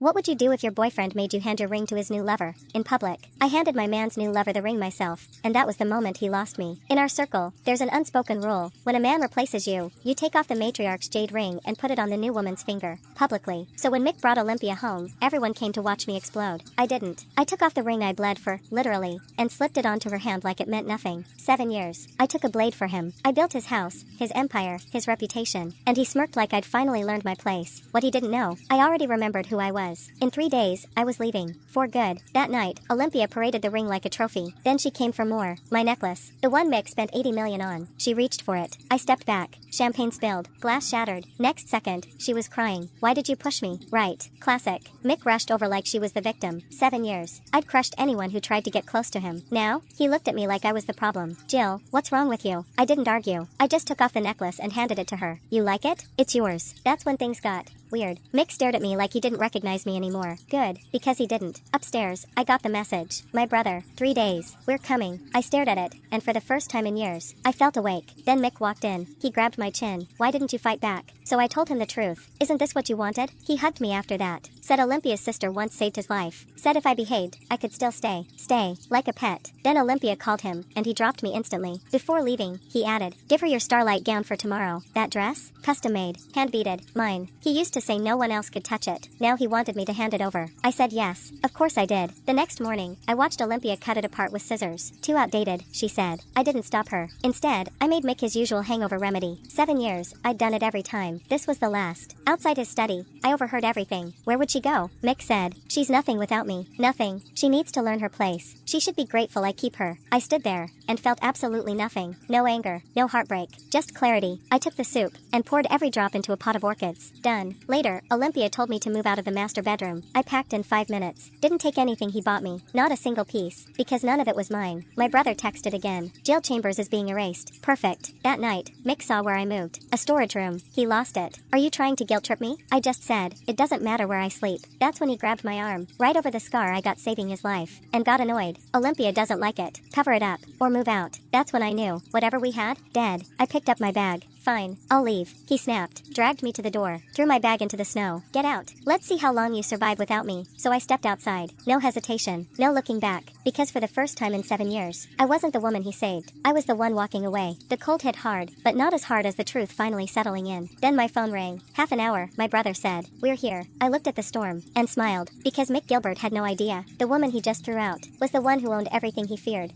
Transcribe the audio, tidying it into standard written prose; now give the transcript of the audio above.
What would you do if your boyfriend made you hand your ring to his new lover, in public? I handed my man's new lover the ring myself, and that was the moment he lost me. In our circle, there's an unspoken rule. When a man replaces you, you take off the matriarch's jade ring and put it on the new woman's finger, publicly. So when Mick brought Olympia home, everyone came to watch me explode. I didn't. I took off the ring I bled for, literally, and slipped it onto her hand like it meant nothing. 7 years. I took a blade for him. I built his house, his empire, his reputation, and he smirked like I'd finally learned my place. What he didn't know, I already remembered who I was. In 3 days, I was leaving. For good. That night, Olympia paraded the ring like a trophy. Then she came for more. My necklace. The one Mick spent 80 million on. She reached for it. I stepped back. Champagne spilled. Glass shattered. Next second, she was crying. Why did you push me? Right. Classic. Mick rushed over like she was the victim. 7 years. I'd crushed anyone who tried to get close to him. Now, he looked at me like I was the problem. Jill, what's wrong with you? I didn't argue. I just took off the necklace and handed it to her. You like it? It's yours. That's when things got weird. Mick stared at me like he didn't recognize me anymore. Good, because he didn't. Upstairs, I got the message. My brother. 3 days. We're coming. I stared at it, and for the first time in years, I felt awake. Then Mick walked in. He grabbed my chin. Why didn't you fight back? So I told him the truth. Isn't this what you wanted? He hugged me after that. Said Olympia's sister once saved his life. Said if I behaved, I could still stay. Stay. Like a pet. Then Olympia called him, and he dropped me instantly. Before leaving, he added, give her your starlight gown for tomorrow. That dress? Custom made. Hand beaded. Mine. He used to say no one else could touch it. Now he wanted me to hand it over. I said yes. Of course I did. The next morning, I watched Olympia cut it apart with scissors. Too outdated, she said. I didn't stop her. Instead, I made Mick his usual hangover remedy. 7 years, I'd done it every time. This was the last. Outside his study, I overheard everything. Where would she go? Mick said, she's nothing without me. Nothing. She needs to learn her place. She should be grateful I keep her. I stood there, and felt absolutely nothing. No anger, no heartbreak, just clarity. I took the soup, and poured every drop into a pot of orchids. Done. Later, Olympia told me to move out of the master bedroom. I packed in 5 minutes. Didn't take anything he bought me. Not a single piece. Because none of it was mine. My brother texted again. Jill Chambers is being erased. Perfect. That night, Mick saw where I moved. A storage room. He lost it. Are you trying to guilt trip me? I just said, it doesn't matter where I sleep. That's when he grabbed my arm. Right over the scar I got saving his life. And got annoyed. Olympia doesn't like it. Cover it up. Or move out. That's when I knew. Whatever we had, dead. I picked up my bag. Fine, I'll leave. He snapped, dragged me to the door, threw my bag into the snow. Get out. Let's see how long you survive without me. So I stepped outside. No hesitation, no looking back, because for the first time in 7 years, I wasn't the woman he saved. I was the one walking away. The cold hit hard, but not as hard as the truth finally settling in. Then my phone rang. Half an hour, my brother said. We're here. I looked at the storm, and smiled, because Mick Gilbert had no idea. The woman he just threw out was the one who owned everything he feared.